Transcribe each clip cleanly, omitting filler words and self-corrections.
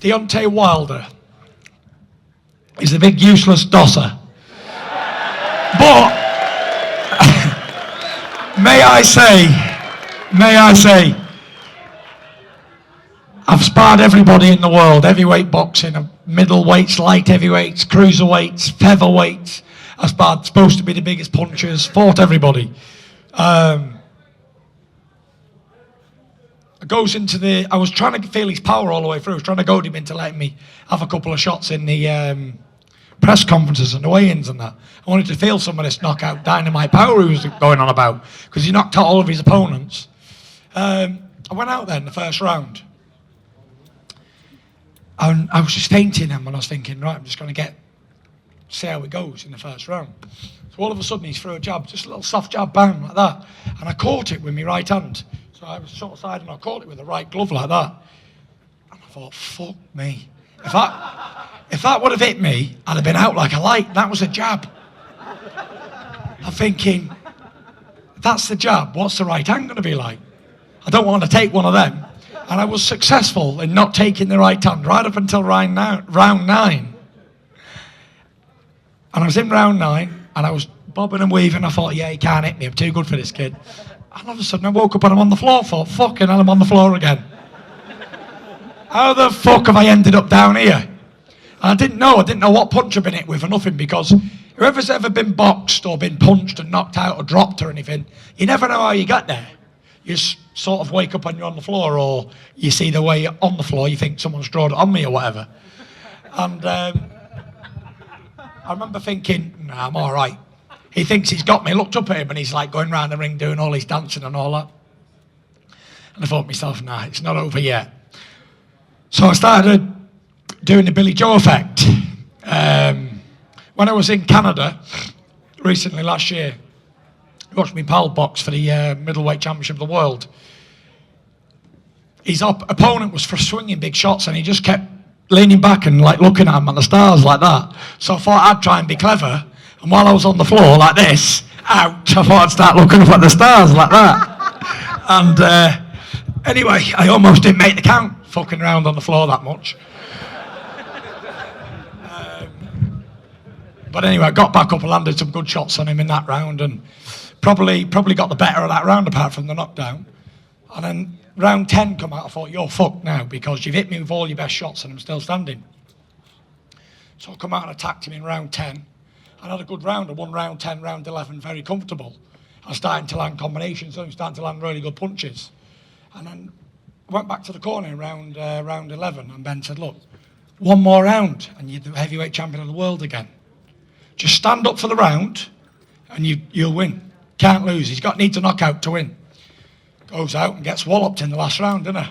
Deontay Wilder is a big useless dosser. But, may I say, I've sparred everybody in the world, heavyweight boxing, middleweights, light heavyweights, cruiserweights, featherweights. I've sparred supposed to be the biggest punchers, fought everybody. I was trying to feel his power all the way through. I was trying to goad him into letting me have a couple of shots in the press conferences and the weigh-ins and that. I wanted to feel some of this knockout dynamite power he was going on about, because he knocked out all of his opponents. I went out there in the first round. And I was just fainting him, and I was thinking, right, I'm just going to see how it goes in the first round. So all of a sudden he threw a jab, just a little soft jab, bang, like that. And I caught it with my right hand. So I was short side and I caught it with the right glove like that. And I thought, fuck me. If that would have hit me, I'd have been out like a light. That was a jab. I'm thinking, that's the jab, what's the right hand going to be like? I don't want to take one of them. And I was successful in not taking the right hand right up until round 9. And I was in round 9, and I was bobbing and weaving. I thought, yeah, he can't hit me. I'm too good for this kid. And all of a sudden, I woke up and I'm on the floor. I thought, fucking hell, I'm on the floor again. How the fuck have I ended up down here? And I didn't know what punch I'd been hit with or nothing, because whoever's ever been boxed or been punched and knocked out or dropped or anything, you never know how you got there. You just sort of wake up and you're on the floor, or you see the way you're on the floor, you think someone's drawn it on me or whatever. And I remember thinking, nah, I'm all right. He thinks he's got me. I looked up at him and he's like going round the ring doing all his dancing and all that. And I thought to myself, nah, it's not over yet. So I started doing the Billy Joe effect. When I was in Canada recently last year, I watched my pal box for the middleweight championship of the world. His opponent was for swinging big shots, and he just kept leaning back and like looking at him at the stars like that. So I thought I'd try and be clever, and while I was on the floor like this, ouch, I thought I'd start looking up at the stars like that. And anyway, I almost didn't make the count, fucking around on the floor that much. But anyway, I got back up and landed some good shots on him in that round, and probably got the better of that round apart from the knockdown. And then round 10 come out, I thought, you're fucked now, because you've hit me with all your best shots and I'm still standing. So I come out and attacked him in round 10. I had a good round. I won round 10, round 11, very comfortable. I was starting to land combinations, I was starting to land really good punches. And then I went back to the corner in round 11, and Ben said, look, one more round and you're the heavyweight champion of the world again. Just stand up for the round and you'll win. Can't lose. He's needs a knockout to win. Goes out and gets walloped in the last round, doesn't he?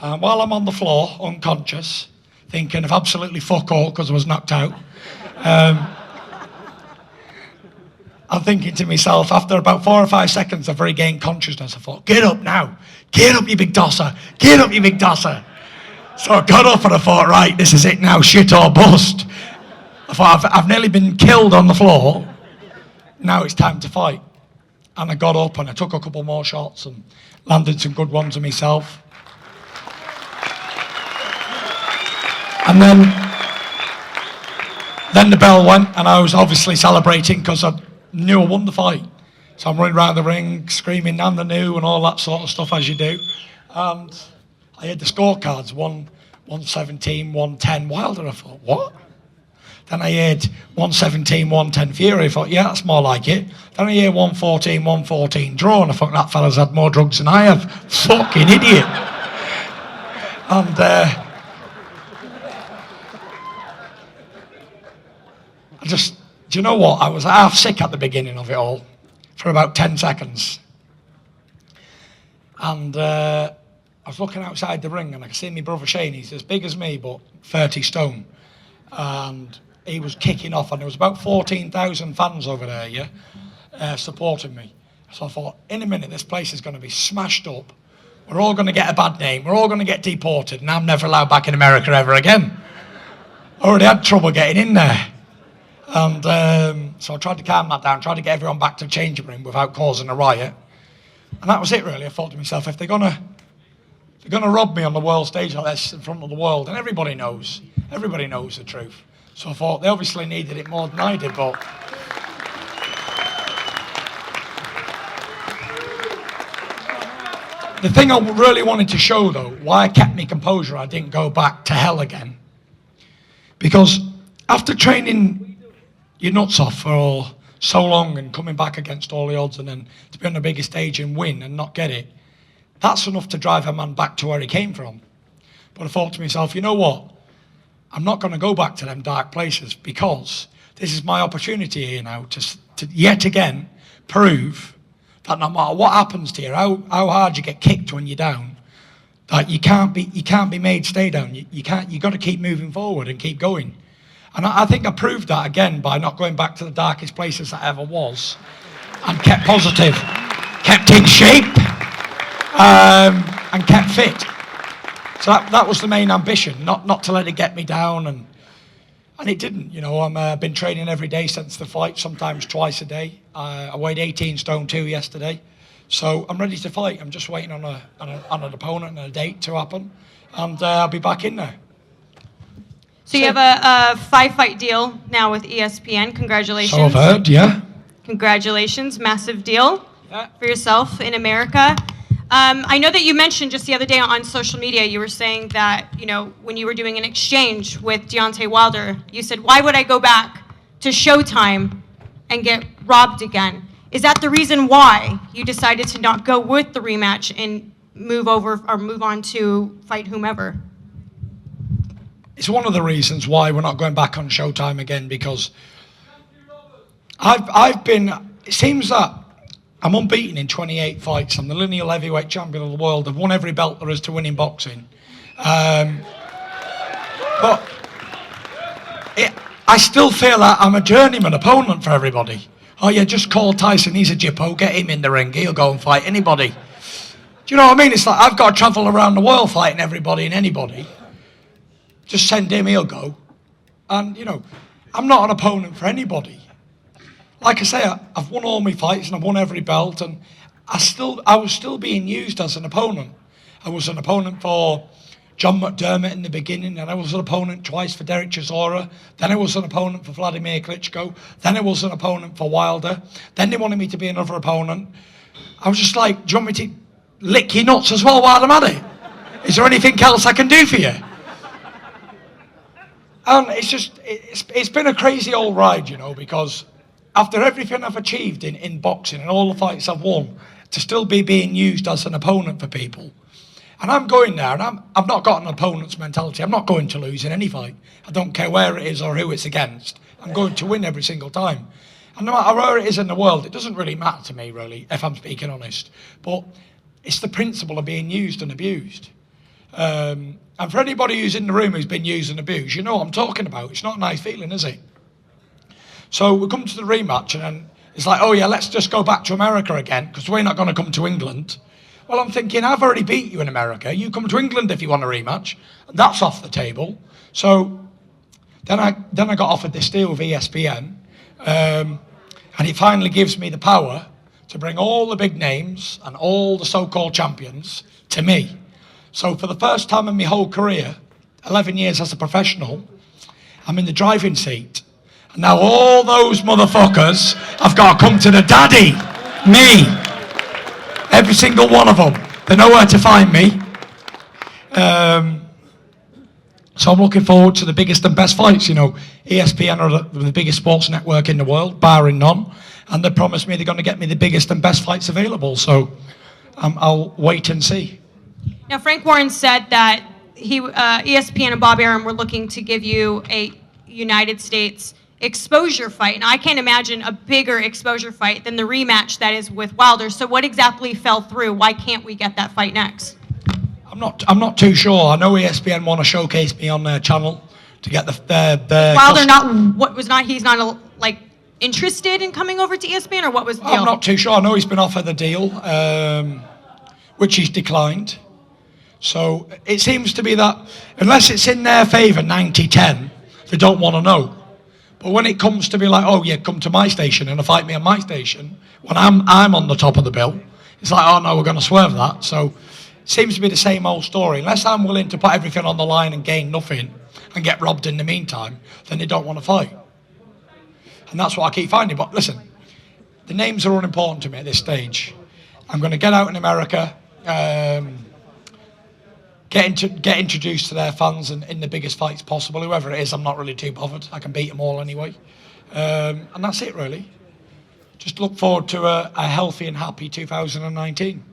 And while I'm on the floor, unconscious, thinking of absolutely fuck all because I was knocked out, I'm thinking to myself, after about 4 or 5 seconds I've regained consciousness, I thought, get up now. Get up, you big dosser. Get up, you big dosser. So I got up and I thought, right, this is it now, shit or bust. I thought, I've nearly been killed on the floor. Now it's time to fight. And I got up and I took a couple more shots and landed some good ones on myself. And then the bell went, and I was obviously celebrating because I knew I won the fight. So I'm running around the ring, screaming "and the new" and all that sort of stuff as you do. And I had the scorecards, 117, 110 Wilder. I thought, what? Then I heard 117, 110 Fury. I thought, yeah, that's more like it. Then I hear 114, 114 draw, and I thought that fella's had more drugs than I have. Fucking idiot. And do you know what? I was half sick at the beginning of it all for about 10 seconds. And I was looking outside the ring and I could see my brother Shane. He's as big as me, but 30 stone. And he was kicking off, and there was about 14,000 fans over there, supporting me. So I thought, in a minute, this place is going to be smashed up. We're all going to get a bad name. We're all going to get deported, and I'm never allowed back in America ever again. I already had trouble getting in there. And so I tried to calm that down, tried to get everyone back to the changing room without causing a riot. And that was it, really. I thought to myself, if they're going to they're going to rob me on the world stage like this in front of the world, and everybody knows the truth. So I thought they obviously needed it more than I did, but the thing I really wanted to show, though, why I kept my composure, I didn't go back to hell again, because after training your nuts off for so long and coming back against all the odds and then to be on the biggest stage and win and not get it, that's enough to drive a man back to where he came from. But I thought to myself, you know what? I'm not going to go back to them dark places, because this is my opportunity here now to yet again prove that no matter what happens to you, how hard you get kicked when you're down, that you can't be made stay down. You got to keep moving forward and keep going. And I think I proved that again by not going back to the darkest places that I ever was, and kept positive, kept in shape, and kept fit. So that was the main ambition, not to let it get me down, and it didn't. You know, I've been training every day since the fight, sometimes twice a day. I weighed 18 stone 2 yesterday, so I'm ready to fight. I'm just waiting on an opponent and a date to happen, and I'll be back in there. So you have a 5-fight deal now with ESPN. Congratulations. So I've heard, yeah. Congratulations, massive deal for yourself in America. I know that you mentioned just the other day on social media, you were saying that, you know, when you were doing an exchange with Deontay Wilder, you said, why would I go back to Showtime and get robbed again? Is that the reason why you decided to not go with the rematch and move on to fight whomever? It's one of the reasons why we're not going back on Showtime again, because it seems that I'm unbeaten in 28 fights. I'm the lineal heavyweight champion of the world. I've won every belt there is to win in boxing. But I still feel like I'm a journeyman opponent for everybody. Oh yeah, just call Tyson, he's a jippo, get him in the ring, he'll go and fight anybody. Do you know what I mean? It's like I've got to travel around the world fighting everybody and anybody. Just send him, he'll go. And, you know, I'm not an opponent for anybody. Like I say, I've won all my fights and I've won every belt, and I was still being used as an opponent. I was an opponent for John McDermott in the beginning, and I was an opponent twice for Derek Chisora. Then I was an opponent for Vladimir Klitschko. Then I was an opponent for Wilder. Then they wanted me to be another opponent. I was just like, do you want me to lick your nuts as well while I'm at it? Is there anything else I can do for you? And it's been a crazy old ride, you know, because after everything I've achieved in boxing and all the fights I've won, to still be being used as an opponent for people. And I'm going there, and I've not got an opponent's mentality. I'm not going to lose in any fight. I don't care where it is or who it's against. I'm going to win every single time. And no matter where it is in the world, it doesn't really matter to me, really, if I'm speaking honest. But it's the principle of being used and abused. And for anybody who's in the room who's been used and abused, you know what I'm talking about. It's not a nice feeling, is it? So we come to the rematch, and then it's like, oh yeah, let's just go back to America again, because we're not going to come to England. Well, I'm thinking, I've already beat you in America. You come to England if you want a rematch. That's off the table. So then I got offered this deal with ESPN, and it finally gives me the power to bring all the big names and all the so-called champions to me. So for the first time in my whole career, 11 years as a professional, I'm in the driving seat. And now all those motherfuckers have got to come to the daddy, me. Every single one of them. They know where to find me. So I'm looking forward to the biggest and best fights. You know, ESPN are the biggest sports network in the world, barring none. And they promised me they're going to get me the biggest and best fights available. So I'll wait and see. Now, Frank Warren said that ESPN and Bob Arum were looking to give you a United States exposure fight. And I can't imagine a bigger exposure fight than the rematch that is with Wilder. So what exactly fell through? Why can't we get that fight next? I'm not too sure. I know ESPN want to showcase me on their channel to get the Wilder he's not like interested in coming over to ESPN, or what was the deal? I'm not too sure. I know he's been offered the deal, which he's declined. So it seems to be that unless it's in their favour 90-10, they don't want to know. But when it comes to be like, oh yeah, come to my station and fight me on my station, when I'm on the top of the bill, it's like, oh no, we're going to swerve that. So it seems to be the same old story. Unless I'm willing to put everything on the line and gain nothing and get robbed in the meantime, then they don't want to fight. And that's what I keep finding. But listen, the names are unimportant to me at this stage. I'm going to get out in America, get introduced to their fans in the biggest fights possible. Whoever it is, I'm not really too bothered. I can beat them all anyway. And that's it, really. Just look forward to a healthy and happy 2019.